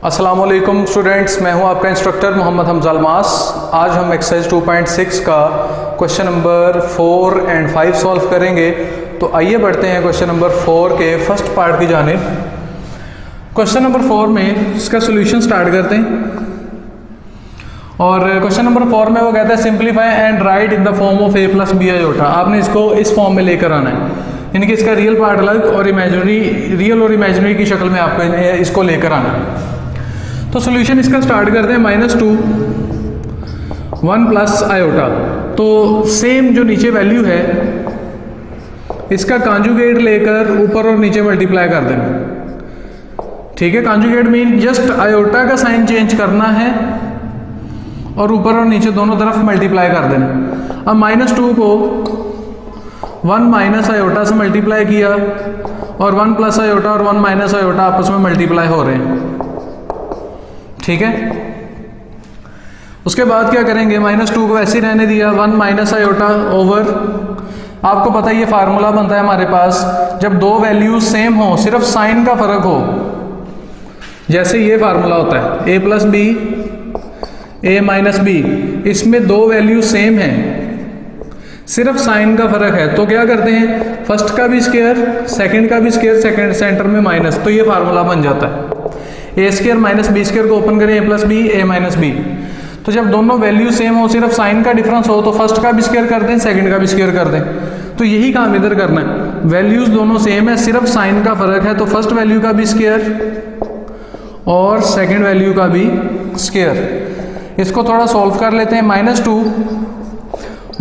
अस्सलाम वालेकुम स्टूडेंट्स, मैं हूं आपका इंस्ट्रक्टर मोहम्मद हमजा अल्मास। आज हम एक्सरसाइज 2.6 का क्वेश्चन नंबर 4 एंड 5 सॉल्व करेंगे। तो आइए बढ़ते हैं क्वेश्चन नंबर 4 के फर्स्ट पार्ट की जानिब। क्वेश्चन नंबर 4 में इसका सोल्यूशन स्टार्ट करते हैं और क्वेश्चन नंबर 4 में वो कहता है simplify and write in the form of a plus B iota. आपने इसको इस फॉर्म में लेकर आना है, यानी कि इसका रियल पार्ट अलग और रियल और इमेजिनरी की शक्ल में आपको इसको लेकर आना है। तो सोल्यूशन इसका स्टार्ट करते हैं -2 1 प्लस आयोटा। तो सेम जो नीचे वैल्यू है इसका कॉन्जुगेट लेकर ऊपर और नीचे मल्टीप्लाई कर देना। ठीक है, कॉन्जुगेट मीन जस्ट आयोटा का साइन चेंज करना है और ऊपर और नीचे दोनों तरफ मल्टीप्लाई कर देना। अब -2 को 1 माइनस आयोटा से मल्टीप्लाई किया और 1 प्लस आयोटा और 1 माइनस आयोटा आपस में मल्टीप्लाई हो रहे हैं। ठीक है, उसके बाद क्या करेंगे, -2 को ऐसे ही रहने दिया, 1 माइनस आयोटा ओवर, आपको पता है ये फार्मूला बनता है हमारे पास जब दो वैल्यूज सेम हो, सिर्फ साइन का फर्क हो। जैसे ये फार्मूला होता है a plus B a minus B, इसमें दो वैल्यू सेम है, सिर्फ साइन का फर्क है। तो क्या करते हैं, फर्स्ट का भी स्क्वायर सेकंड का भी स्क्वायर, सेकंड सेंटर में माइनस, तो ये फार्मूला बन जाता है A square minus B square को ओपन करें a plus B a minus B. तो जब दोनों वैल्यू सेम हो, सिर्फ साइन का डिफरेंस हो, तो फर्स्ट का भी स्क्वायर कर दें, सेकंड का भी स्क्वायर कर दें। तो यही काम इधर करना है, वैल्यूज दोनों सेम है, सिर्फ साइन का फर्क है, तो फर्स्ट वैल्यू का भी स्क्वायर और सेकंड वैल्यू का भी स्क्वायर। इसको थोड़ा सॉल्व कर लेते हैं। -2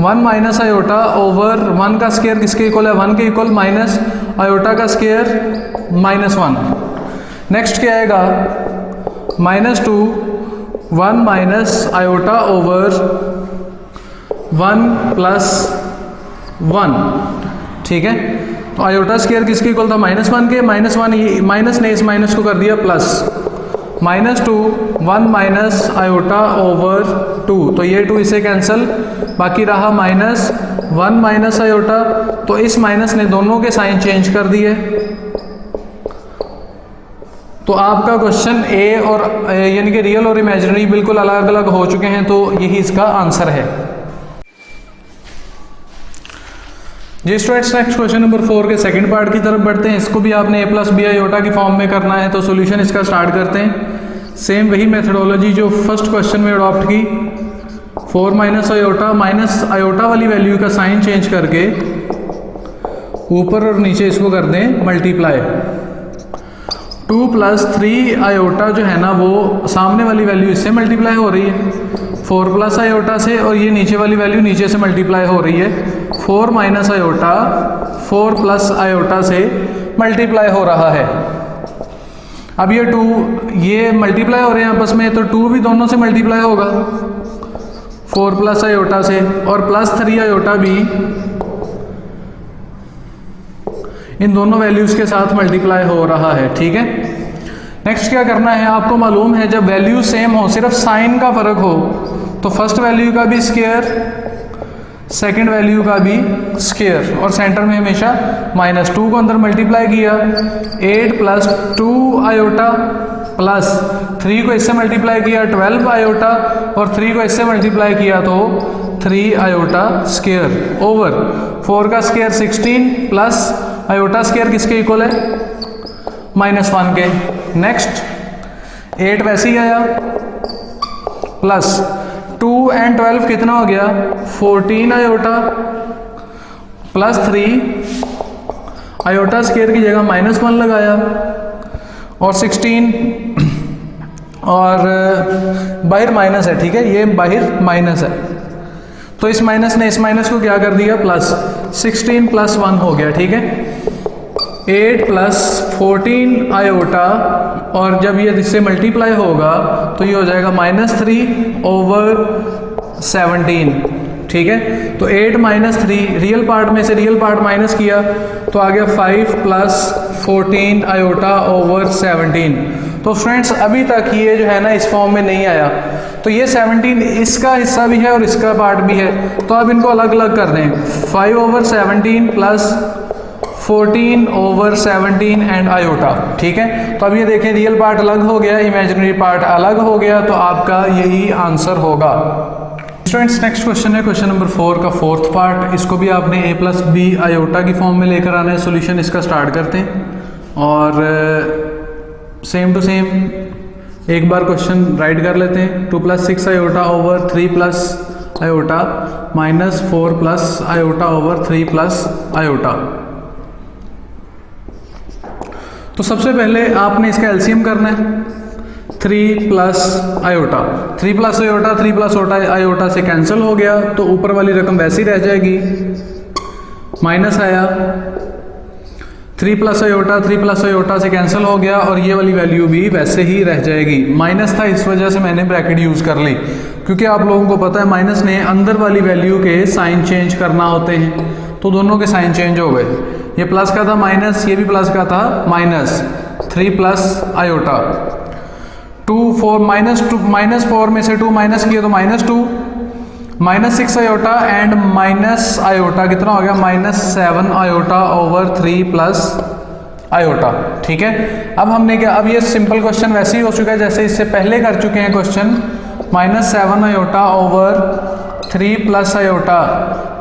1 माइनस आयोटा ओवर 1 का स्क्वायर किसके इक्वल है, 1 के इक्वल, माइनस आयोटा का स्क्वायर -1। नेक्स्ट क्या आएगा, -2 1 माइनस आयोटा ओवर 1 प्लस 1। ठीक है, तो आयोटा स्क्वायर किसके इक्वल था, -1 के, -1 ये माइनस ने इस माइनस को कर दिया प्लस, -2 1 माइनस आयोटा ओवर 2, तो ये 2 इसे कैंसिल, बाकी रहा -1 माइनस आयोटा। तो इस माइनस ने दोनों के साइन चेंज कर दिए। तो आपका क्वेश्चन ए और यानी कि रियल और इमेजिनरी बिल्कुल अलग अलग हो चुके हैं, तो यही इसका आंसर है जी। स्टूडेंट्स, नेक्स्ट क्वेश्चन नंबर 4 के सेकंड पार्ट की तरफ बढ़ते हैं। इसको भी आपने a प्लस बी आयोटा की फॉर्म में करना है। तो सॉल्यूशन इसका स्टार्ट करते हैं, सेम वही मेथडोलॉजी जो फर्स्ट क्वेश्चन में अडॉप्ट की। 4 माइनस आयोटा वाली वैल्यू का साइन चेंज करके ऊपर और नीचे इसको कर दें मल्टीप्लाई। 2 प्लस 3 आयोटा जो है ना, वो सामने वाली वैल्यू इससे मल्टीप्लाई हो रही है 4 प्लस आयोटा से, और ये नीचे वाली वैल्यू नीचे से मल्टीप्लाई हो रही है 4 माइनस आयोटा 4 प्लस आयोटा से मल्टीप्लाई हो रहा है। अब ये 2 ये मल्टीप्लाई हो रहे हैं आपस में, तो 2 भी दोनों से मल्टीप्लाई होगा 4 प्लस आयोटा से, और प्लस 3 आयोटा भी इन दोनों वैल्यूज के साथ मल्टीप्लाई हो रहा है। ठीक है, नेक्स्ट क्या करना है, आपको मालूम है जब वैल्यू सेम हो, सिर्फ साइन का फर्क हो, तो फर्स्ट वैल्यू का भी स्क्वायर, सेकंड वैल्यू का भी स्क्वायर, और सेंटर में हमेशा -2 को अंदर मल्टीप्लाई किया, 8 प्लस 2 आयोटा प्लस 3 को इससे मल्टीप्लाई किया 12 आयोटा, और 3 को इससे मल्टीप्लाई किया तो 3 आयोटा स्क्वायर ओवर 4 का स्क्वायर 16 प्लस आयोटा स्क्वायर किसके इक्वल है, -1 के। नेक्स्ट 8 वैसे ही आया प्लस 2 एंड 12 कितना हो गया, 14 आयोटा प्लस 3 आयोटा स्क्वायर की जगह -1 लगाया, और 16 और बाहर माइनस है। ठीक है, ये बाहर माइनस है, तो इस माइनस ने इस माइनस को क्या कर दिया प्लस, 16 प्लस 1 हो गया। ठीक है, 8 प्लस 14 आयोटा, और जब ये इससे मल्टीप्लाई होगा तो ये हो जाएगा -3 ओवर 17। ठीक है, तो 8 माइनस 3 रियल पार्ट में से रियल पार्ट माइनस किया तो आ गया 5 प्लस 14 आयोटा ओवर 17। तो फ्रेंड्स अभी तक ये जो है ना इस फॉर्म में नहीं आया, तो ये 17 इसका हिस्सा भी है और इसका पार्ट भी है, तो अब इनको अलग अलग कर दें। 5 ओवर 17 प्लस 14/17 एंड आयोटा। ठीक है, तो अब ये देखें रियल पार्ट अलग हो गया, इमेजिनरी पार्ट अलग हो गया, तो आपका यही आंसर होगा। स्टूडेंट्स नेक्स्ट क्वेश्चन है क्वेश्चन नंबर 4 का फोर्थ पार्ट। इसको भी आपने a + b आयोटा की फॉर्म में लेकर आना है। सोल्यूशन इसका स्टार्ट करते हैं और सेम टू सेम एक बार क्वेश्चन राइट कर लेते हैं। 2 + 6 iota over 3 + iota minus 4 + iota over 3 + iota. तो सबसे पहले आपने इसका एलसीएम करना है। 3 + आयोटा, 3 + आयोटा 3 + आयोटा से कैंसिल हो गया, तो ऊपर वाली रकम वैसी रह जाएगी, माइनस आया। 3 + आयोटा 3 + आयोटा से कैंसिल हो गया और ये वाली वैल्यू भी वैसे ही रह जाएगी। माइनस था इस वजह से मैंने ब्रैकेट यूज़ कर ली, क्योंकि आप लोगों को पता है माइनस ने अंदर वाली वैल्यू के साइन चेंज करना होते हैं, तो दोनों के साइन चेंज हो गए। ये प्लस का था माइनस, ये भी प्लस का था माइनस। 3 + आयोटा 2 4 -4 में से 2 माइनस किया तो -2, -6 आयोटा एंड माइनस आयोटा कितना हो गया, -7 आयोटा ओवर 3 + आयोटा। ठीक है, अब हमने क्या, अब ये सिंपल क्वेश्चन वैसे ही हो चुका है जैसे इससे पहले कर चुके हैं क्वेश्चन। -7 आयोटा ओवर 3 + आयोटा,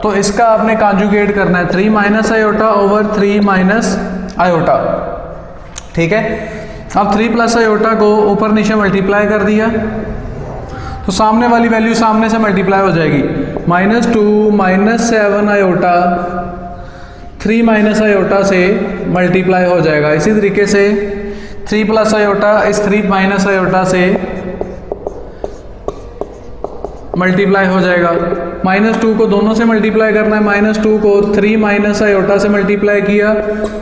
तो इसका आपने कॉन्जुगेट करना है 3 - आयोटा ओवर 3 - आयोटा। ठीक है, अब 3 + आयोटा को ऊपर नीचे मल्टीप्लाई कर दिया, तो सामने वाली वैल्यू सामने से मल्टीप्लाई हो जाएगी। -2 - 7 आयोटा 3 - आयोटा से मल्टीप्लाई हो जाएगा। इसी तरीके से 3 + आयोटा इस 3 - आयोटा से मल्टीप्लाई हो जाएगा। -2 को दोनों से मल्टीप्लाई करना है, -2 को 3 - आयोटा से मल्टीप्लाई किया,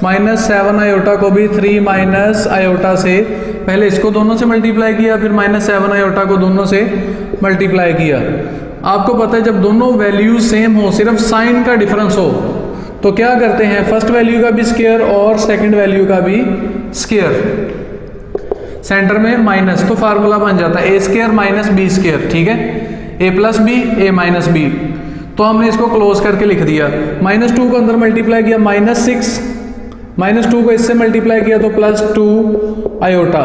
-7 आयोटा को भी 3 - आयोटा से, पहले इसको दोनों से मल्टीप्लाई किया, फिर -7 आयोटा को दोनों से मल्टीप्लाई किया। आपको पता है जब दोनों वैल्यूज सेम हो, सिर्फ साइन का डिफरेंस हो, तो क्या करते हैं, फर्स्ट वैल्यू का भी स्क्वायर और सेकंड वैल्यू का भी स्क्वायर, सेंटर में माइनस, तो फार्मूला बन जाता है a² - b²। ठीक है, a + b a - b, तो हमने इसको क्लोज करके लिख दिया। -2 को अंदर मल्टीप्लाई किया, -6, -2 को इससे मल्टीप्लाई किया तो +2 आयोटा,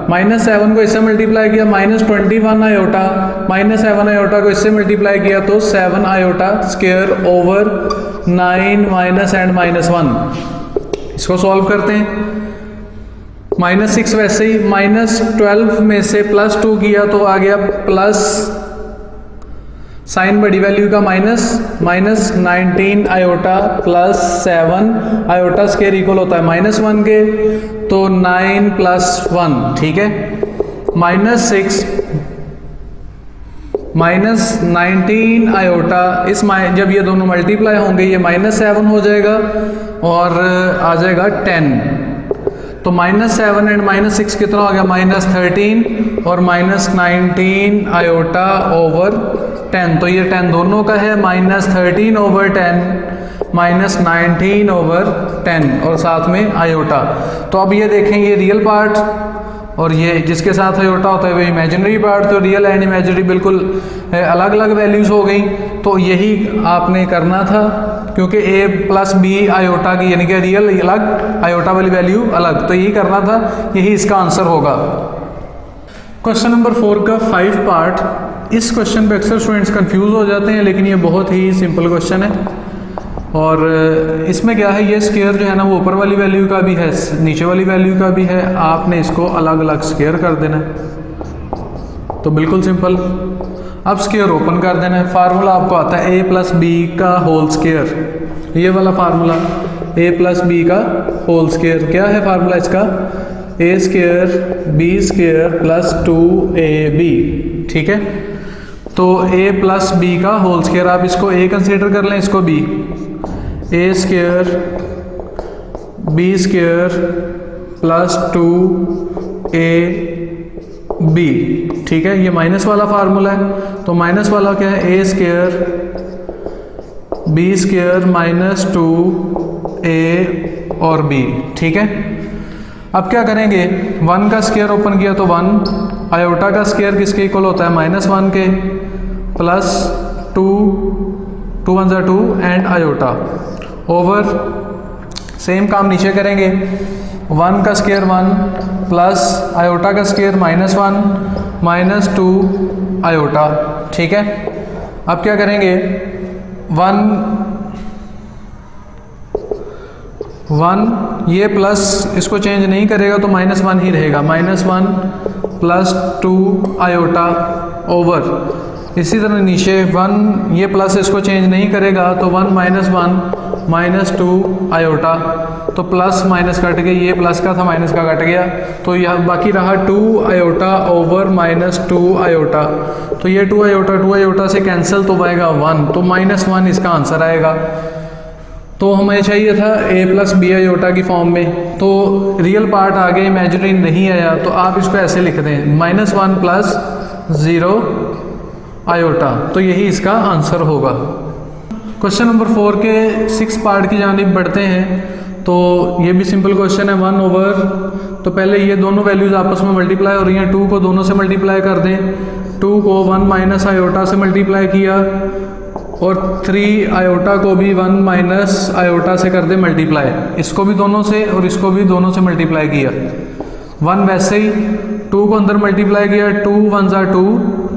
-7 को इससे मल्टीप्लाई किया -21 आयोटा, -7 आयोटा को इससे मल्टीप्लाई किया तो 7 iota square over 9 minus and -1। इसको सॉल्व करते हैं। -6 वैसे ही, -12 में से +2 किया तो आ गया प्लस, साइन बड़ी वैल्यू का -19 iota plus 7 iota square equal होता है -1 के, तो 9 + 1। ठीक है, -6 -19 आयोटा, इस जब ये दोनों मल्टीप्लाई होंगे ये -7 हो जाएगा और आ जाएगा 10, तो -7 एंड -6 कितना हो गया, -13 और -19 आयोटा ओवर 10, तो ये 10 दोनों का है, -13 ओवर 10 -19 ओवर 10 और साथ में आयोटा। तो अब ये देखें, ये रियल पार्ट और ये जिसके साथ आयोटा होता है वो इमेजिनरी पार्ट, तो रियल एंड इमेजिनरी बिल्कुल अलग अलग वैल्यूज़ हो गई। तो यही आपने करना था, क्योंकि a + b आयोटा की यानी कि रियल अलग आयोटा वाली वैल्यू अलग, तो यही करना था, यही इसका आंसर होगा। क्वेश्चन नंबर 4 का 5 पार्ट। इस क्वेश्चन पे अक्सर स्टूडेंट्स कंफ्यूज हो जाते हैं, लेकिन ये बहुत ही सिंपल क्वेश्चन है और इसमें क्या है, ये स्क्वायर जो है ना वो ऊपर वाली वैल्यू का भी है, नीचे वाली वैल्यू का भी है, आपने इसको अलग अलग स्क्वायर कर देना है, तो बिल्कुल सिंपल। अब स्क्वायर ओपन कर देना है, फार्मूला आपको आता है a + b का होल स्क्वायर, ये वाला फार्मूला a + b का होल स्क्वायर। क्या है फार्मूला इसका, a² b² + 2ab। ठीक है, तो a + b का होल स्क्वायर, आप इसको a कंसीडर कर लें, इसको b, a² b² + 2ab। ठीक है, ये माइनस वाला फार्मूला है, तो माइनस वाला क्या है, a² b² - 2a और b। ठीक है, अब क्या करेंगे, 1 का स्क्वायर ओपन किया तो 1, आयोटा का स्क्वायर किसके इक्वल होता है, -1 के, plus 2 2 1 2 and iota over same काम नीचे करेंगे, 1 का स्क्वायर 1 प्लस आयोटा का स्क्वायर -1 -2 आयोटा। ठीक है, अब क्या करेंगे, 1 ये प्लस इसको चेंज नहीं करेगा तो -1 ही रहेगा, -1 प्लस 2 आयोटा ओवर, इसी तरह नीचे 1 ये प्लस इसको चेंज नहीं करेगा तो 1 -1 -2 आयोटा, तो प्लस माइनस कट गया, ये प्लस का था माइनस का कट गया, तो यह बाकी रहा 2 आयोटा ओवर -2 आयोटा, तो ये 2 आयोटा से कैंसिल तो आएगा 1, तो -1 इसका आंसर आएगा। तो हमें चाहिए था a प्लस बी आयोटा की फॉर्म में, तो रियल पार्ट आ गया, इमेजिनरी नहीं आया, तो आप इसको ऐसे लिख दें -1 प्लस 0 आयोटा, तो यही इसका आंसर होगा। क्वेश्चन नंबर 4 के 6 पार्ट की जानिब बढ़ते हैं। तो ये भी सिंपल क्वेश्चन है, 1 ओवर, तो पहले ये दोनों वैल्यूज़ आपस में मल्टीप्लाई हो रही हैं, 2 को दोनों से मल्टीप्लाई कर दें, 2 को 1 माइनस आयोटा से मल्टीप्लाई किया और 3 आयोटा को भी 1 माइनस आयोटा से कर दे मल्टीप्लाई, इसको भी दोनों से और इसको भी दोनों से मल्टीप्लाई किया, 1 वैसे ही 2 को अंदर मल्टीप्लाई किया, 2 1 ज़ा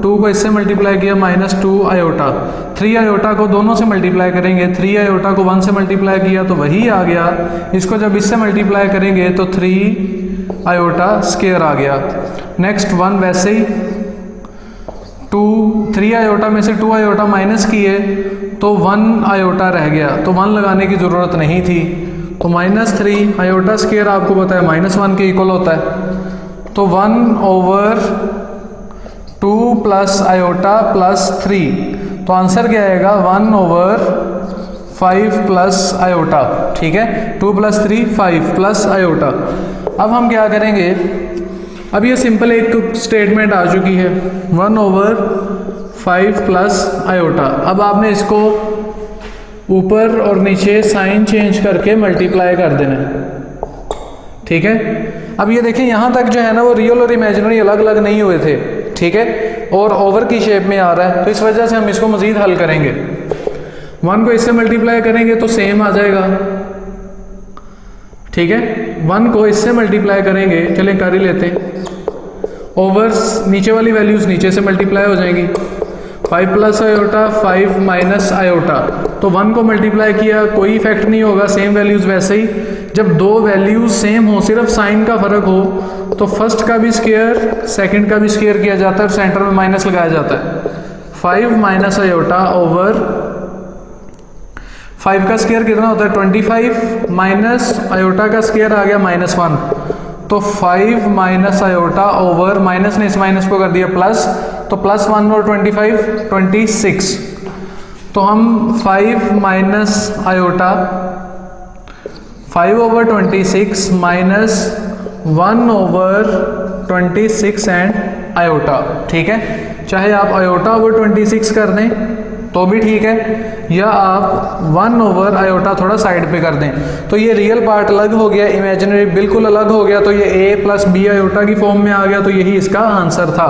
2 को इससे मल्टीप्लाई किया -2 आयोटा, 3 आयोटा को दोनों से मल्टीप्लाई करेंगे, 3 आयोटा को 1 से मल्टीप्लाई किया तो वही आ गया, इसको जब इससे मल्टीप्लाई करेंगे तो 3 आयोटा स्क्वायर आ गया। नेक्स्ट 1 वैसे ही 3 आयोटा में से 2 आयोटा माइनस किए तो 1 आयोटा रह गया, तो 1 लगाने की ज़रूरत नहीं थी, तो -3 आयोटा स्क्वायर आपको पता है -1 के इक्वल होता है, तो 1 ओवर 2 प्लस आयोटा प्लस 3, तो आंसर क्या आएगा 1 ओवर 5 प्लस आयोटा। ठीक है, 2 + 3 5 प्लस आयोटा। अब हम क्या करेंगे, अब ये सिंपल एक स्टेटमेंट आ चुकी है, 1 ओवर 5 प्लस आयोटा। अब आपने इसको ऊपर और नीचे साइन चेंज करके मल्टीप्लाई कर देना है। ठीक है, अब ये देखें यहाँ तक जो है ना वो रियल और इमेजिनरी अलग अलग नहीं हुए थे। ठीक है, और ओवर की शेप में आ रहा है, तो इस वजह से हम इसको मज़ीद हल करेंगे, 1 को इससे मल्टीप्लाई करेंगे तो सेम आ जाएगा। ठीक है, 1 को इससे मल्टीप्लाई करेंगे, चलें कर ही लेते हैं, ओवर नीचे वाली वैल्यूज़ नीचे से मल्टीप्लाई हो जाएंगी, 5 प्लस आयोटा 5 माइनस आयोटा, तो 1 को मल्टीप्लाई किया कोई इफेक्ट नहीं होगा, सेम वैल्यूज़ वैसे ही। जब दो वैल्यूज़ सेम हो, सिर्फ साइन का फ़र्क हो, तो फर्स्ट का भी स्क्वायर सेकंड का भी स्क्वायर किया जाता है और सेंटर में माइनस लगाया जाता है। 5 माइनस आयोटा ओवर 5 का स्क्वायर कितना होता है 25 माइनस आयोटा का स्क्वायर आ गया -1, तो 5 माइनस आयोटा ओवर माइनस ने इस माइनस को कर दिया प्लस, तो +1 और 25 26, तो हम 5 minus iota 5 over 26 minus 1 over 26 and iota. ठीक है, चाहे आप आयोटा ओवर 26 कर दें तो भी ठीक है, या आप 1 ओवर आयोटा थोड़ा साइड पे कर दें, तो ये रियल पार्ट अलग हो गया, इमेजिनरी बिल्कुल अलग हो गया, तो ये a प्लस बी आयोटा की फॉर्म में आ गया, तो यही इसका आंसर था।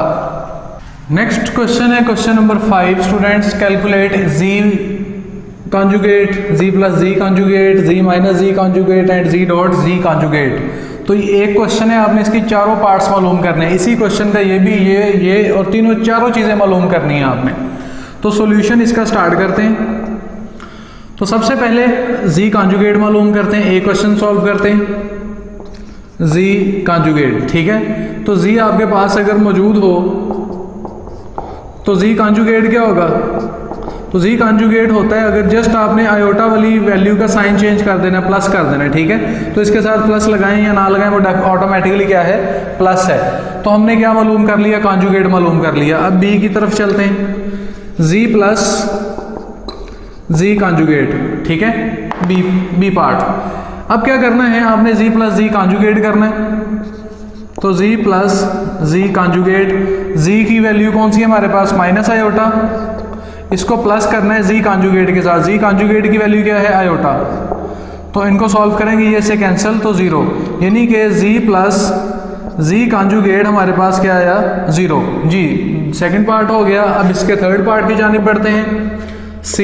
नेक्स्ट क्वेश्चन है question number 5। Students calculate z conjugate, z plus z conjugate, z minus z conjugate and z dot z conjugate. तो ये एक क्वेश्चन है, आपने इसकी चारों पार्ट्स मालूम करने हैं। इसी क्वेश्चन का ये भी ये और चारों चीज़ें मालूम करनी है आपने। तो सॉल्यूशन इसका स्टार्ट करते हैं। तो सबसे पहले z कॉन्जुगेट मालूम करते हैं, एक क्वेश्चन सॉल्व करते हैं z कॉन्जुगेट। ठीक है, तो z आपके पास अगर मौजूद हो तो z कॉन्जुगेट क्या होगा, तो z कॉन्जुगेट होता है अगर जस्ट आपने आयोटा वाली वैल्यू का साइन चेंज कर देना, प्लस कर देना। ठीक है, तो इसके साथ प्लस लगाएं या ना लगाएं वो ऑटोमेटिकली क्या है प्लस है। तो हमने क्या मालूम कर लिया, कॉन्जुगेट मालूम कर लिया। अब b की तरफ चलते हैं, z प्लस z कॉन्जुगेट। ठीक है, बी पार्ट। अब क्या करना है, आपने z प्लस z कॉन्जुगेट करना है, तो z plus z conjugate, z की वैल्यू कौन सी है हमारे पास माइनस आयोटा, इसको प्लस करना है z कॉन्जुगेट के साथ, z कॉन्जुगेट की वैल्यू क्या है आयोटा, तो इनको सॉल्व करेंगे, ये से कैंसिल तो 0, यानी कि z प्लस z कॉन्जुगेट हमारे पास क्या आया 0 जी। सेकंड पार्ट हो गया। अब इसके थर्ड पार्ट की जानिब बढ़ते हैं, c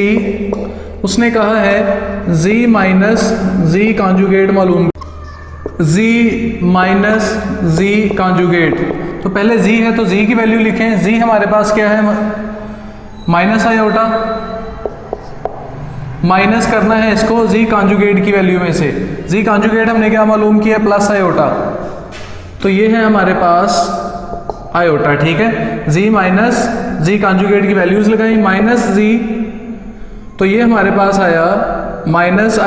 उसने कहा है z माइनस z कॉन्जुगेट मालूम, z माइनस z कॉन्जुगेट। तो पहले z है तो z की वैल्यू लिखें। z हमारे पास क्या है, माइनस आयोटा, माइनस करना है इसको z कॉन्जुगेट की वैल्यू में से। z कॉन्जुगेट हमने क्या मालूम किया, प्लस आयोटा, तो ये है हमारे पास आयोटा, ठीक है। z माइनस z कॉन्जुगेट की वैल्यूज लगाई, माइनस z, तो ये हमारे पास आया माइनस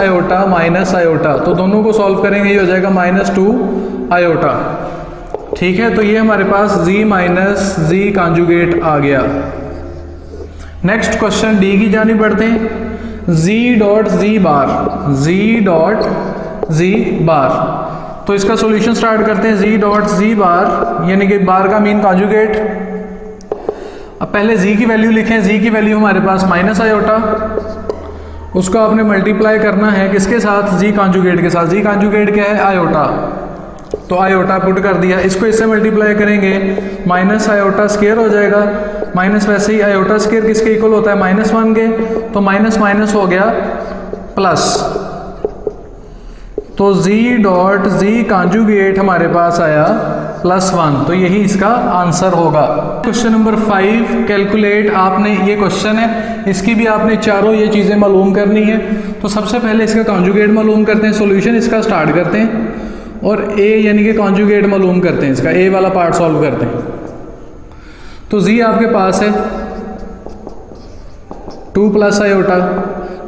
आयोटा, तो दोनों को सॉल्व करेंगे, ये हो जाएगा -2 आयोटा, ठीक है। तो ये हमारे पास z माइनस z कॉन्जुगेट आ गया। नेक्स्ट क्वेश्चन डी की जानी बढ़ते हैं। z डॉट z बार, तो इसका सॉल्यूशन स्टार्ट करते हैं। z डॉट z बार यानी कि बार का मीन कॉन्जुगेट। अब पहले z की वैल्यू लिखें। z की वैल्यू हमारे पास माइनस आयोटा, उसको आपने मल्टीप्लाई करना है किसके साथ, z कॉन्जुगेट के साथ। z कॉन्जुगेट क्या है, आयोटा, तो आयोटा पुट कर दिया। इसको इससे मल्टीप्लाई करेंगे, माइनस आयोटा स्क्वायर हो जाएगा, माइनस वैसे ही आयोटा स्क्वायर किसके इक्वल होता है, -1 के, तो माइनस माइनस हो गया प्लस, तो z डॉट z कॉन्जुगेट हमारे पास आया +1, तो यही इसका आंसर होगा। क्वेश्चन नंबर 5 कैलकुलेट, आपने ये क्वेश्चन है, इसकी भी आपने चारों ये चीज़ें मालूम करनी है। तो सबसे पहले इसका कॉन्जुगेट मालूम करते हैं, सॉल्यूशन इसका स्टार्ट करते हैं और a यानी कि कॉन्जुगेट मालूम करते हैं, इसका a वाला पार्ट सॉल्व करते हैं। तो z आपके पास है 2 प्लस आयोटा,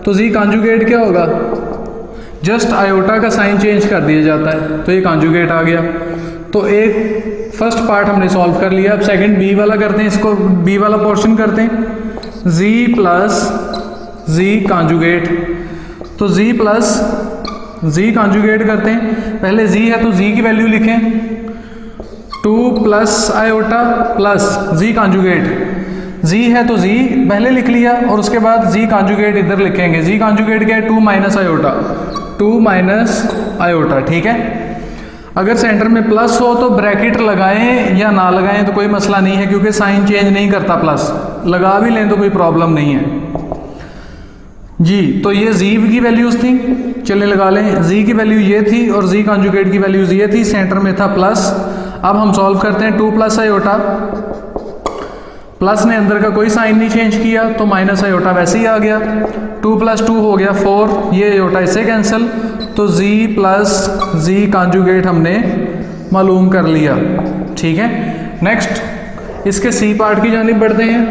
तो z कॉन्जुगेट क्या होगा, जस्ट आयोटा का साइन चेंज कर दिया जाता है, तो ये कॉन्जुगेट आ गया। तो एक फर्स्ट पार्ट हमने सॉल्व कर लिया। अब सेकंड b वाला करते हैं, इसको b वाला पोर्शन करते हैं। z प्लस z कॉन्जुगेट, तो z प्लस z कॉन्जुगेट करते हैं। पहले z है तो z की वैल्यू लिखें, 2 plus iota plus z conjugate, z है तो z पहले लिख लिया और उसके बाद z कॉन्जुगेट इधर लिखेंगे। z कॉन्जुगेट क्या है, 2 माइनस आयोटा, 2 माइनस आयोटा, ठीक है। अगर सेंटर में प्लस हो तो ब्रैकेट लगाएं या ना लगाएं तो कोई मसला नहीं है, क्योंकि साइन चेंज नहीं करता प्लस, लगा भी लें तो कोई प्रॉब्लम नहीं है जी। तो ये z की वैल्यूज थी, चलिए लगा लें। z की वैल्यू ये थी और z कॉन्जुगेट की वैल्यूज ये थी, सेंटर में था प्लस। अब हम सॉल्व करते हैं, 2 प्लस आयोटा, प्लस ने अंदर का कोई साइन नहीं चेंज किया तो माइनस आयोटा वैसे ही आ गया, 2 प्लस 2 हो गया 4, ये आयोटा इससे कैंसिल, तो z प्लस z कॉन्जुगेट हमने मालूम कर लिया, ठीक है। नेक्स्ट इसके c पार्ट की जानिब बढ़ते हैं।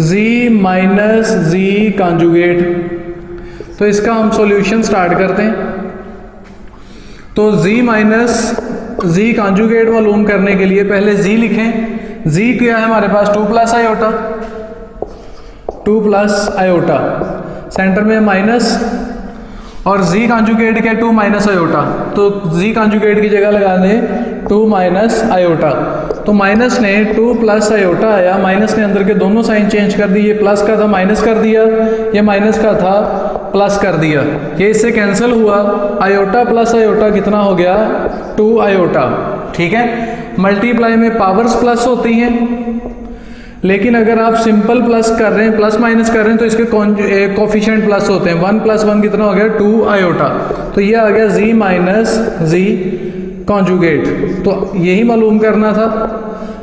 z माइनस z कॉन्जुगेट, तो इसका हम सॉल्यूशन स्टार्ट करते हैं। तो z माइनस z कॉन्जुगेट मालूम करने के लिए पहले z लिखें। z क्या है हमारे पास, 2 plus iota, 2 plus iota, centre में माइनस, और z कॉन्जुगेट क्या है, 2 माइनस आयोटा, तो z कॉन्जुगेट की जगह लगा दें 2 माइनस आयोटा, तो माइनस ने 2 प्लस आयोटा आया, माइनस ने अंदर के दोनों साइन चेंज कर दिए, प्लस का था माइनस कर दिया, ये माइनस का था प्लस कर दिया, ये इससे कैंसिल हुआ, आयोटा प्लस आयोटा कितना हो गया, 2 आयोटा, ठीक है। मल्टीप्लाई में पावर्स प्लस होती हैं, लेकिन अगर आप सिंपल प्लस कर रहे हैं, प्लस माइनस कर रहे हैं, तो इसके कोफिशिएंट प्लस होते हैं। 1 प्लस 1 कितना हो गया, 2 आयोटा, तो ये आ गया z माइनस z कॉन्जुगेट, तो यही मालूम करना था।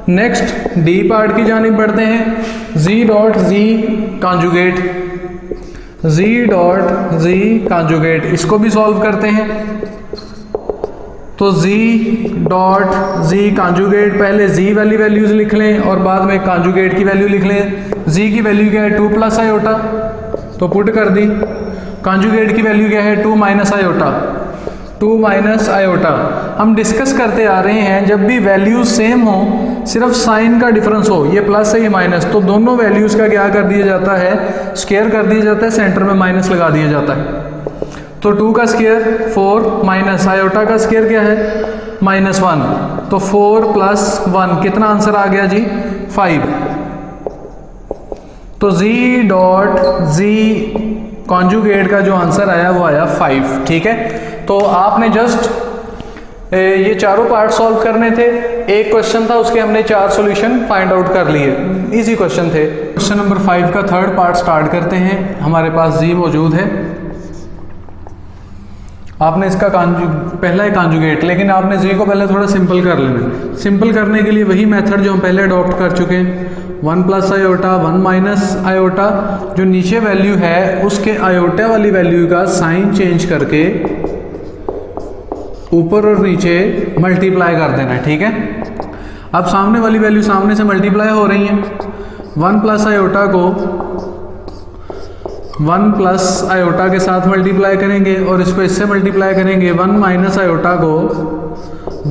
नेक्स्ट डी पार्ट की जानिब बढ़ते हैं। z dot z conjugate, z dot z conjugate, इसको भी सॉल्व करते हैं। तो z डॉट z कॉन्जुगेट, पहले z वाली वैल्यूज लिख लें और बाद में कॉन्जुगेट की वैल्यू लिख लें। z की वैल्यू क्या है, 2 प्लस आयोटा, तो पुट कर दी। कॉन्जुगेट की वैल्यू क्या है, 2 माइनस आयोटा, 2 माइनस आयोटा। हम डिस्कस करते आ रहे हैं, जब भी वैल्यूज सेम हो, सिर्फ साइन का डिफरेंस हो, ये प्लस है ये माइनस, तो दोनों वैल्यूज का क्या कर दिया जाता है, स्क्वायर कर दिया जाता है, सेंटर में माइनस लगा दिया जाता है। तो 2 का स्क्वायर 4 माइनस आयोटा का स्क्वायर क्या है, -1, तो 4 प्लस 1 कितना आंसर आ गया जी, 5। तो z डॉट z कॉन्जुगेट का जो आंसर आया वो आया 5, ठीक है। तो आपने जस्ट ये चारों पार्ट सॉल्व करने थे। एक क्वेश्चन था, उसके हमने 4 सॉल्यूशन फाइंड आउट कर लिए, इजी क्वेश्चन थे। क्वेश्चन नंबर 5 का थर्ड पार्ट स्टार्ट करते हैं। हमारे पास जी मौजूद है, आपने इसका पहला है कॉन्जुगेट, लेकिन आपने जी को पहले थोड़ा सिंपल कर लेना। सिंपल करने के लिए वही मेथड जो हम पहले अडॉप्ट कर चुके हैं, 1 प्लस आयोटा 1 माइनस आयोटा, जो नीचे वैल्यू है उसके आयोटा वाली वैल्यू का साइन चेंज करके ऊपर और नीचे मल्टीप्लाई कर देना है, ठीक है। अब सामने वाली वैल्यू सामने से मल्टीप्लाई हो रही है, 1 प्लस आयोटा को 1 प्लस आयोटा के साथ मल्टीप्लाई करेंगे और इसको इससे मल्टीप्लाई करेंगे। 1 माइनस आयोटा को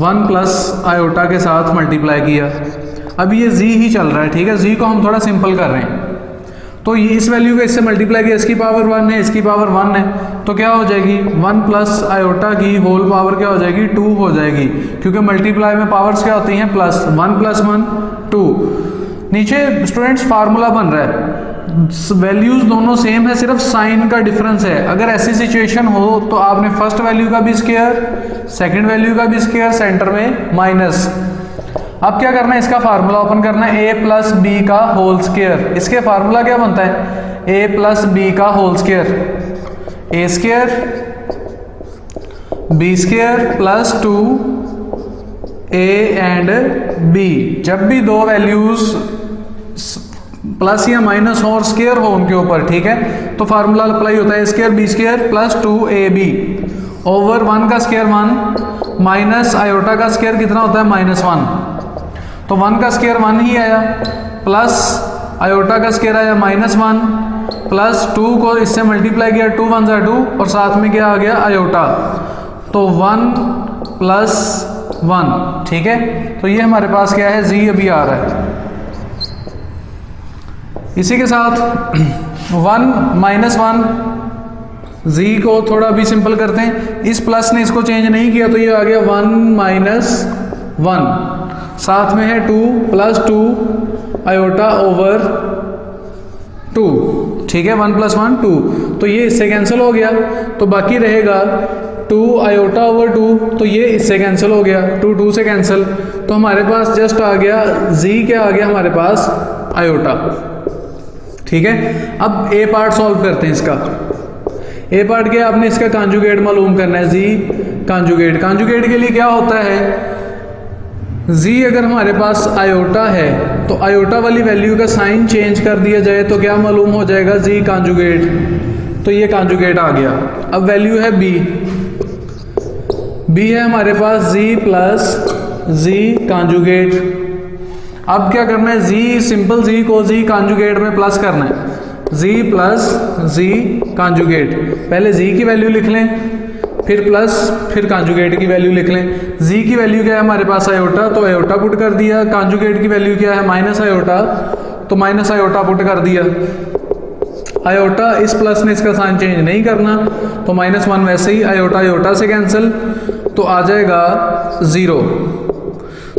1 प्लस आयोटा के साथ मल्टीप्लाई किया। अब ये जी ही चल रहा है, ठीक है। जी को हम थोड़ा सिंपल कर रहे हैं, तो ये इस वैल्यू को इससे मल्टीप्लाई किया, इसकी पावर 1 है, इसकी पावर 1 है, तो क्या हो जाएगी 1 प्लस आयोटा की होल पावर क्या हो जाएगी 2 हो जाएगी, क्योंकि मल्टीप्लाई में पावर्स क्या होती हैं प्लस 1 प्लस 1 2। नीचे स्टूडेंट्स फार्मूला बन रहा है, वैल्यूज दोनों सेम है, सिर्फ साइन का डिफरेंस है। अगर ऐसी सिचुएशन हो तो आपने फर्स्ट वैल्यू का भी स्क्वायर, सेकंड वैल्यू का भी स्क्वायर, सेंटर में माइनस। अब क्या करना है, इसका फार्मूला ओपन करना है, a प्लस बी का होल स्क्वायर। इसके फार्मूला क्या बनता है, a प्लस बी का whole square, a square b square plus 2a and b। जब भी दो वैल्यूज प्लस या माइनस हो और स्क्वायर हो उनके ऊपर, ठीक है, तो फार्मूला अप्लाई होता है square b square plus 2ab over 1 का स्क्वायर 1 माइनस आयोटा का स्क्वायर कितना होता है -1, तो 1 का स्क्वायर 1 ही आया, प्लस आयोटा का स्क्वायर आया -1 प्लस 2 को इससे मल्टीप्लाई किया, 2 1 जा 2 और साथ में क्या आ गया आयोटा, तो 1 प्लस 1, ठीक है। तो ये हमारे पास क्या है, जी अभी आ रहा है। इसी के साथ 1 माइनस 1, जी को थोड़ा भी सिंपल करते हैं, इस प्लस ने इसको चेंज नहीं किया तो ये आ गया 1 माइनस 1, साथ में है 2 प्लस 2 आयोटा ओवर 2, ठीक है, 1 प्लस 1 2, तो ये इससे कैंसिल हो गया, तो बाकी रहेगा 2 आयोटा ओवर 2, तो ये इससे कैंसिल हो गया, 2 2 से कैंसिल, तो हमारे पास जस्ट आ गया जी, क्या आ गया हमारे पास आयोटा, ठीक है। अब ए पार्ट सॉल्व करते हैं इसका। ए पार्ट के आपने इसका कॉन्जुगेट मालूम करना है, जी कॉन्जुगेट। कॉन्जुगेट के लिए क्या होता है, जी अगर हमारे पास आयोटा है तो आयोटा वाली वैल्यू का साइन चेंज कर दिया जाए तो क्या मालूम हो जाएगा, जी कॉन्जुगेट, तो ये कॉन्जुगेट आ गया। अब वैल्यू है बी, बी है हमारे पास जी प्लस जी कॉन्जुगेट। अब क्या करना है, जी सिंपल जी को जी कॉन्जुगेट में प्लस करना है, जी प्लस जी कॉन्जुगेट। पहले जी की वैल्यू लिख लें, फिर प्लस, फिर कॉन्जुगेट की वैल्यू लिख लें। जी की वैल्यू क्या है हमारे पास आयोटा, तो आयोटा पुट कर दिया। कॉन्जुगेट की वैल्यू क्या है माइनस आयोटा, तो माइनस आयोटा पुट कर दिया। आयोटा इस प्लस ने इसका साइन चेंज नहीं करना, तो -1 वैसे ही, आयोटा आयोटा से कैंसिल, तो आ जाएगा 0,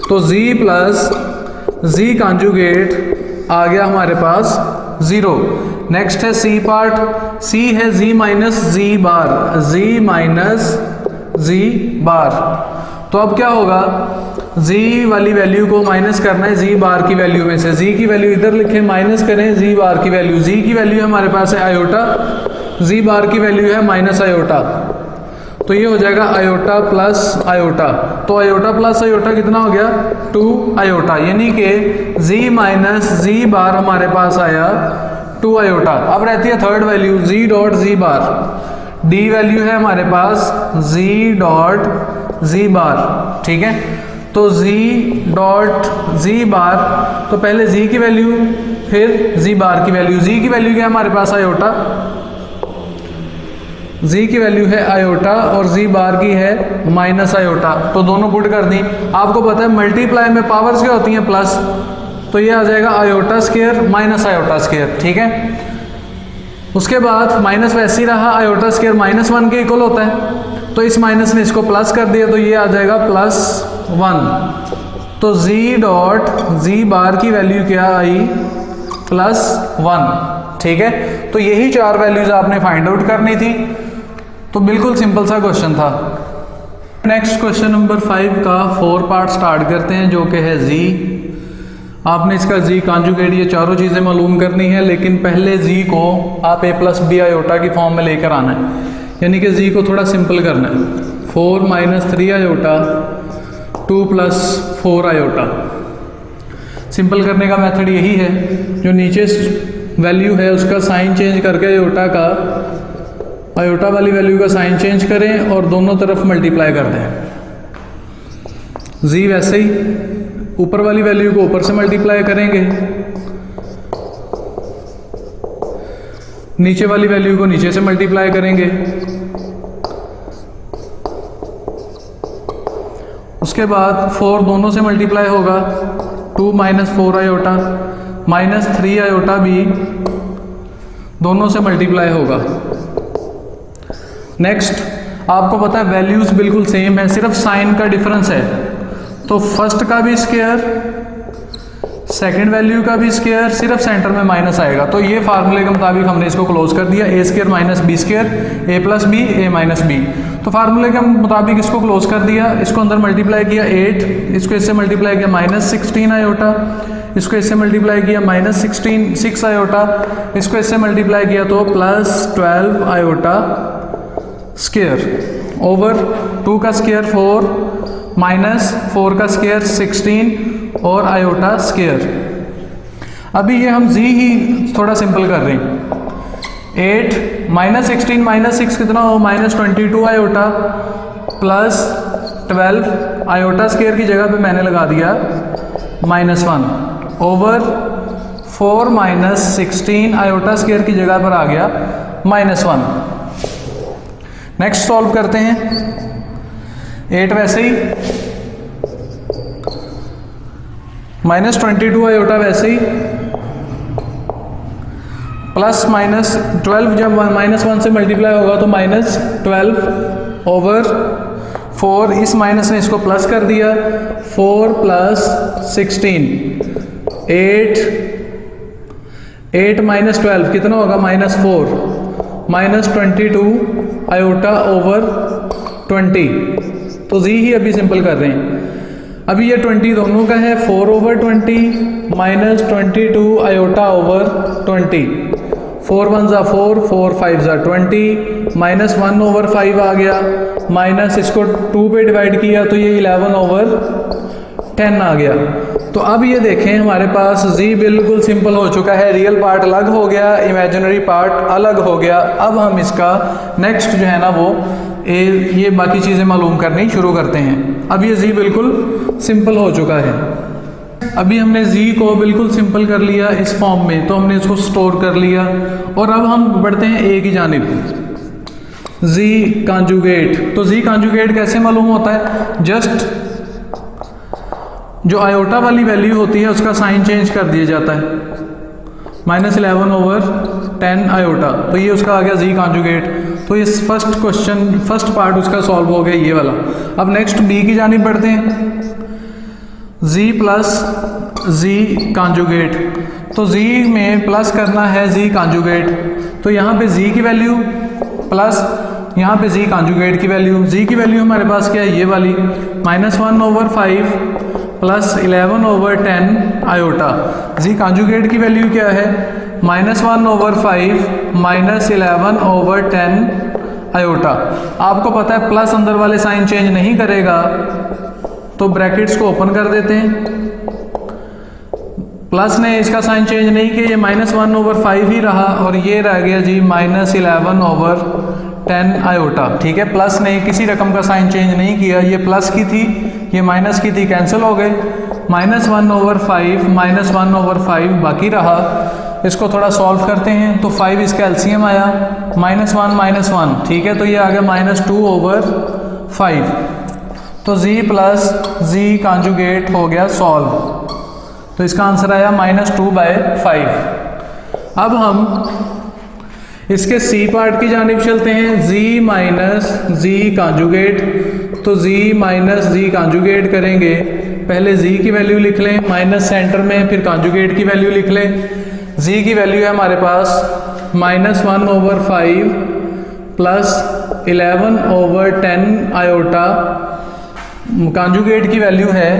तो जी प्लस जी कॉन्जुगेट आ गया हमारे पास 0। नेक्स्ट है सी पार्ट, सी है जी माइनस जी बार, जी माइनस जी बार। तो अब क्या होगा, जी वाली वैल्यू को माइनस करना है जी बार की वैल्यू में से, जी की वैल्यू इधर लिखें, माइनस करें जी बार की वैल्यू। जी की वैल्यू हमारे पास है आयोटा, जी बार की वैल्यू है माइनस आयोटा, तो ये हो जाएगा आयोटा प्लस आयोटा, तो आयोटा प्लस आयोटा कितना हो गया 2 आयोटा, यानी कि जी माइनस जी बार हमारे पास आया 2 आयोटा। अब रहती है थर्ड वैल्यू जी डॉट जी बार, डी वैल्यू है हमारे पास जी डॉट जी बार, ठीक है। तो जी डॉट जी बार, तो पहले जी की वैल्यू फिर जी बार की वैल्यू। जी की वैल्यू क्या है हमारे पास आयोटा, जी की वैल्यू है आयोटा और जी बार की है माइनस आयोटा, तो दोनों पुट कर दी। आपको पता है मल्टीप्लाई में पावर्स क्या होती हैं प्लस, तो ये आ जाएगा iota square minus iota square, ठीक है। उसके बाद माइनस वैसे ही रहा, आयोटा स्क्वायर -1 के इक्वल होता है, तो इस माइनस ने इसको प्लस कर दिया, तो ये आ जाएगा +1। तो जी डॉट जी बार की वैल्यू क्या आई +1, ठीक है। तो यही 4 वैल्यूज आपने फाइंड आउट करनी थी, तो बिल्कुल सिंपल सा क्वेश्चन था। नेक्स्ट क्वेश्चन नंबर 5 का 4 पार्ट स्टार्ट करते हैं, जो कि है जी। आपने इसका जी कॉन्जुगेट ये चारों चीज़ें मालूम करनी है, लेकिन पहले जी को आप a प्लस बी आयोटा की फॉर्म में लेकर आना है, यानी कि जी को थोड़ा सिंपल करना है। 4 minus 3 iota 2 plus 4 iota. Simple करने का मेथड यही है, जो नीचे वैल्यू है उसका साइन चेंज करके आयोटा वाली वैल्यू का साइन चेंज करें और दोनों तरफ मल्टीप्लाई कर दें। जी वैसे ही ऊपर वाली वैल्यू को ऊपर से मल्टीप्लाई करेंगे, नीचे वाली वैल्यू को नीचे से मल्टीप्लाई करेंगे। उसके बाद 4 दोनों से मल्टीप्लाई होगा, 2 माइनस 4 आयोटा माइनस 3 आयोटा भी दोनों से मल्टीप्लाई होगा। नेक्स्ट, आपको पता है वैल्यूज बिल्कुल सेम है, सिर्फ साइन का डिफरेंस है। तो फर्स्ट का भी स्क्वायर, सेकंड वैल्यू का भी स्क्वायर, सिर्फ सेंटर में माइनस आएगा। तो ये फार्मूले के मुताबिक हमने इसको क्लोज कर दिया, ए स्क्वायर माइनस बी स्क्वायर, ए प्लस बी ए माइनस बी। तो फार्मूले के मुताबिक इसको क्लोज कर दिया, इसको अंदर मल्टीप्लाई किया 8, इसको इससे मल्टीप्लाई किया माइनस 16 आयोटा, इसको इससे मल्टीप्लाई किया माइनस 6 आयोटा, इसको इससे मल्टीप्लाई किया तो प्लस 12 आयोटा स्क्वायर ओवर 2 का स्क्वायर 4 माइनस 4 का स्क्वायर 16 और आयोटा स्क्वायर। अभी ये हम जी ही थोड़ा सिंपल कर रहे हैं। 8 माइनस 16 माइनस 6 कितना हो, minus 22 iota plus 12 iota square की जगह पे मैंने लगा दिया -1 ओवर 4 माइनस 16 आयोटा स्क्वायर की जगह पर आ गया -1। नेक्स्ट सॉल्व करते हैं। 8 वैसे ही, माइनस 22 आयोटा वैसे ही, प्लस माइनस 12 जब -1 से मल्टीप्लाई होगा तो -12 ओवर 4, इस माइनस ने इसको प्लस कर दिया, 4 प्लस 16 8 माइनस 12 कितना होगा -4 माइनस 22 आयोटा ओवर 20। तो जी ही अभी सिंपल कर रहे हैं। अभी ये 20 दोनों का है, 4 ओवर 20 माइनस 22 आयोटा ओवर 20, 4 1 ज़ा 4, 4 5 ज़ा 20, माइनस 1 ओवर 5 आ गया, माइनस इसको 2 पे डिवाइड किया तो ये 11 ओवर 10 आ गया। तो अब ये देखें हमारे पास जी बिल्कुल सिंपल हो चुका है, रियल पार्ट अलग हो गया, इमेजिनरी पार्ट अलग हो गया। अब हम इसका नेक्स्ट जो है ना वो ये बाकी चीज़ें मालूम करनी शुरू करते हैं। अब ये जी बिल्कुल सिंपल हो चुका है। अभी हमने जी को बिल्कुल सिंपल कर लिया इस फॉर्म में, तो हमने इसको स्टोर कर लिया और अब हम बढ़ते हैं ए की जानिब। Z conjugate. तो जी कॉन्जुगेट कैसे मालूम होता है, जस्ट जो आयोटा वाली वैल्यू होती है उसका साइन चेंज कर दिया जाता है, -11 ओवर 10 आयोटा, तो ये उसका आ गया जी कॉन्जुगेट। तो इस फर्स्ट पार्ट उसका सॉल्व हो गया ये वाला। अब नेक्स्ट बी की जानिब बढ़ते हैं। जी प्लस जी कॉन्जुगेट। तो जी में प्लस करना है जी कॉन्जुगेट, तो यहाँ पे जी की वैल्यू प्लस यहाँ पे जी कॉन्जुगेट की वैल्यू। जी की वैल्यू हमारे पास क्या है, ये वाली -1 over 5 plus 11 over 10 iota. Z conjugate की वैल्यू क्या है, -1 ओवर 5 माइनस 11 ओवर 10 आयोटा। आपको पता है प्लस अंदर वाले साइन चेंज नहीं करेगा, तो ब्रैकेट्स को ओपन कर देते हैं। प्लस ने इसका साइन चेंज नहीं किया, ये -1 ओवर 5 ही रहा और ये रह गया जी -11 ओवर 10 आयोटा। ठीक है, प्लस ने किसी रकम का साइन चेंज नहीं किया, ये प्लस की थी ये माइनस की थी, कैंसिल हो गए। -1 ओवर 5 -1 ओवर 5 बाकी रहा। इसको थोड़ा सॉल्व करते हैं तो 5 इसका एलसीएम आया -1 ठीक है, तो ये आ गया -2 ओवर 5। तो जी प्लस जी कॉन्जुगेट हो गया सॉल्व, तो इसका आंसर आया -2/5। अब हम इसके सी पार्ट की जानिब चलते हैं। जी माइनस जी कॉन्जुगेट, तो जी माइनस जी कॉन्जुगेट करेंगे, पहले जी की वैल्यू लिख लें माइनस सेंटर में, फिर कॉन्जुगेट की वैल्यू लिख लें। जी की वैल्यू है हमारे पास -1 ओवर 5 प्लस 11/10 आयोटा, कॉन्जुगेट की वैल्यू है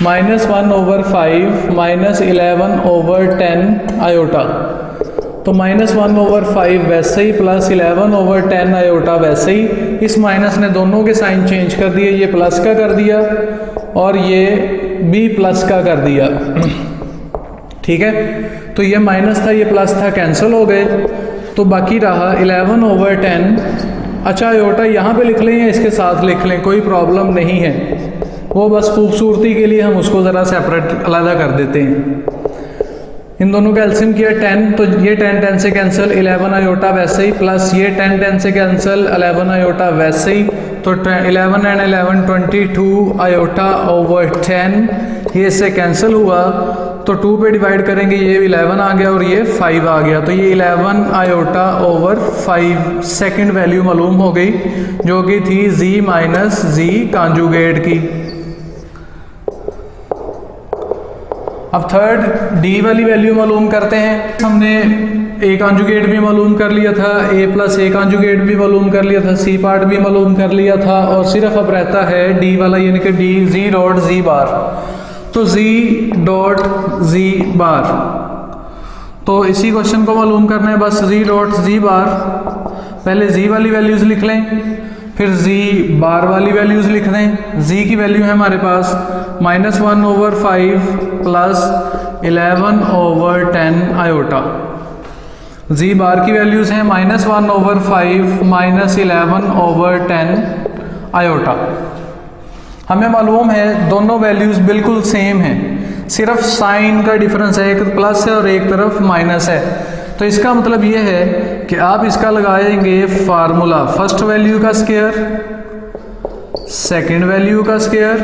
-1/5 माइनस 11/10 आयोटा। तो -1/5 वैसे ही प्लस 11/10 आयोटा वैसे ही, इस माइनस ने दोनों के साइन चेंज कर दिए, ये प्लस का कर दिया और ये भी प्लस का कर दिया। ठीक है, तो ये माइनस था ये प्लस था, कैंसिल हो गए, तो बाकी रहा 11/10। अच्छा आयोटा यहाँ पे लिख लें या इसके साथ लिख लें, कोई प्रॉब्लम नहीं है, वो बस खूबसूरती के लिए हम उसको ज़रा सेपरेट अलग कर देते हैं। इन दोनों का एलसीएम किया 10, तो ये 10 से कैंसिल, 11 आयोटा वैसे ही, प्लस ये 10 से कैंसिल, 11 आयोटा वैसे ही, तो 11 एंड 11 22 आयोटा ओवर 10, ये इससे कैंसिल हुआ, तो 2 पे डिवाइड करेंगे, ये 11 आ गया और ये 5 आ गया, तो ये 11 आयोटा ओवर 5 सेकंड वैल्यू मालूम हो गई, जो कि थी z माइनस z कॉन्जुगेट की। अब थर्ड डी वाली वैल्यू मालूम करते हैं। हमने ए कॉन्जुगेट भी मालूम कर लिया था, ए प्लस ए कॉन्जुगेट भी मालूम कर लिया था, सी पार्ट भी मालूम कर लिया था, और सिर्फ अब रहता है डी वाला, यानी कि डी जी डॉट जी बार। तो जी डॉट जी बार, तो इसी क्वेश्चन को मालूम करना है बस। जी डॉट जी बार, पहले जी वाली वैल्यूज लिख लें, फिर जी बार वाली वैल्यूज लिख दें। जी की वैल्यू है हमारे पास -1/5 प्लस 11/10 आयोटा। जी बार की वैल्यूज हैं -1/5 माइनस 11/10 आयोटा। हमें मालूम है दोनों वैल्यूज बिल्कुल सेम हैं, सिर्फ साइन का डिफरेंस है, एक प्लस है और एक तरफ माइनस है। तो इसका मतलब ये है कि आप इसका लगाएंगे फार्मूला, फर्स्ट वैल्यू का स्क्वायर, सेकंड वैल्यू का स्क्वायर,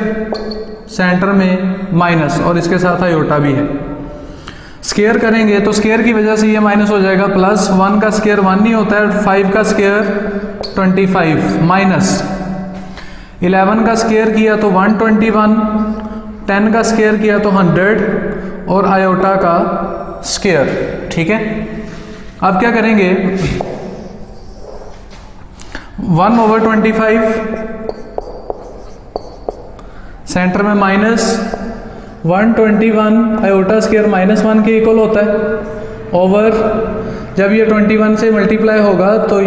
सेंटर में माइनस और इसके साथ आयोटा भी है। स्क्वायर करेंगे तो स्क्वायर की वजह से ये माइनस हो जाएगा, प्लस 1 का स्क्वायर 1 नहीं होता है, 5 का स्क्वायर 25 माइनस 11 का स्क्वायर किया तो 121, 10 का स्क्वायर किया तो 100 और आयोटा का स्क्वायर। ठीक है, अब क्या करेंगे 1/25, सेंटर में माइनस 121 आयोटा स्क्वायर -1 के इक्वल होता है, ओवर जब ये 21 से मल्टीप्लाई होगा तो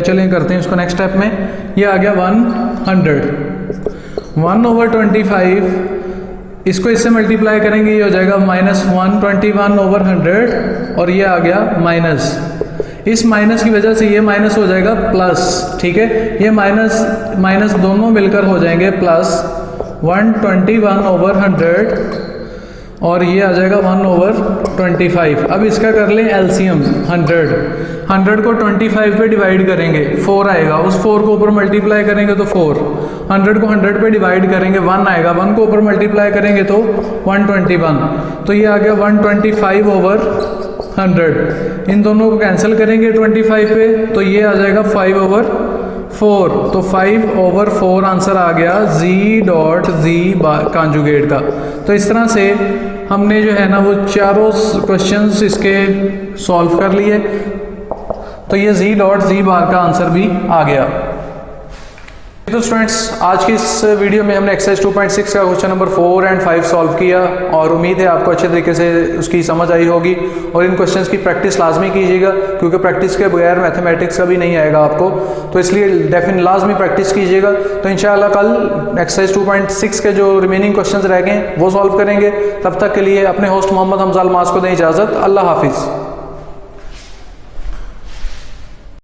चलें करते हैं इसको नेक्स्ट स्टेप में, ये आ गया 100। 1/25 इसको इससे मल्टीप्लाई करेंगे, ये हो जाएगा -121/100 और ये आ गया माइनस। इस माइनस की वजह से ये माइनस हो जाएगा प्लस। ठीक है, ये माइनस माइनस दोनों मिलकर हो जाएंगे प्लस 121/100 और ये आ जाएगा 1/25। अब इसका कर लें एलसीएम 100 को 25 पे डिवाइड करेंगे 4 आएगा, उस 4 को ऊपर मल्टीप्लाई करेंगे तो 4, 100 को 100 पे डिवाइड करेंगे 1 आएगा, 1 को ऊपर मल्टीप्लाई करेंगे तो 121, तो ये आ गया 125/100। इन दोनों को कैंसिल करेंगे 25 पे तो ये आ जाएगा 5/4, तो 5/4 आंसर आ गया जी डॉट जी कॉन्जुगेट का। तो इस तरह से हमने जो है ना वो चारों क्वेश्चंस इसके सॉल्व कर लिए, तो ये जी डॉट जी बार का आंसर भी आ गया। तो स्टूडेंट्स आज की इस वीडियो में हमने एक्सरसाइज 2.6 का क्वेश्चन नंबर 4 एंड 5 सॉल्व किया और उम्मीद है आपको अच्छे तरीके से उसकी समझ आई होगी। और इन क्वेश्चंस की प्रैक्टिस लाजमी कीजिएगा, क्योंकि प्रैक्टिस के बगैर मैथमेटिक्स का भी नहीं आएगा आपको, तो इसलिए डेफिनेट लाजमी प्रैक्टिस कीजिएगा। तो इंशाल्लाह कल एक्सरसाइज 2.6 के जो रिमेनिंग क्वेश्चन रह गए वो सॉल्व करेंगे। तब तक के लिए अपने होस्ट मोहम्मद हमजा अलमास को दें इजाज़त। अल्लाह हाफिज़।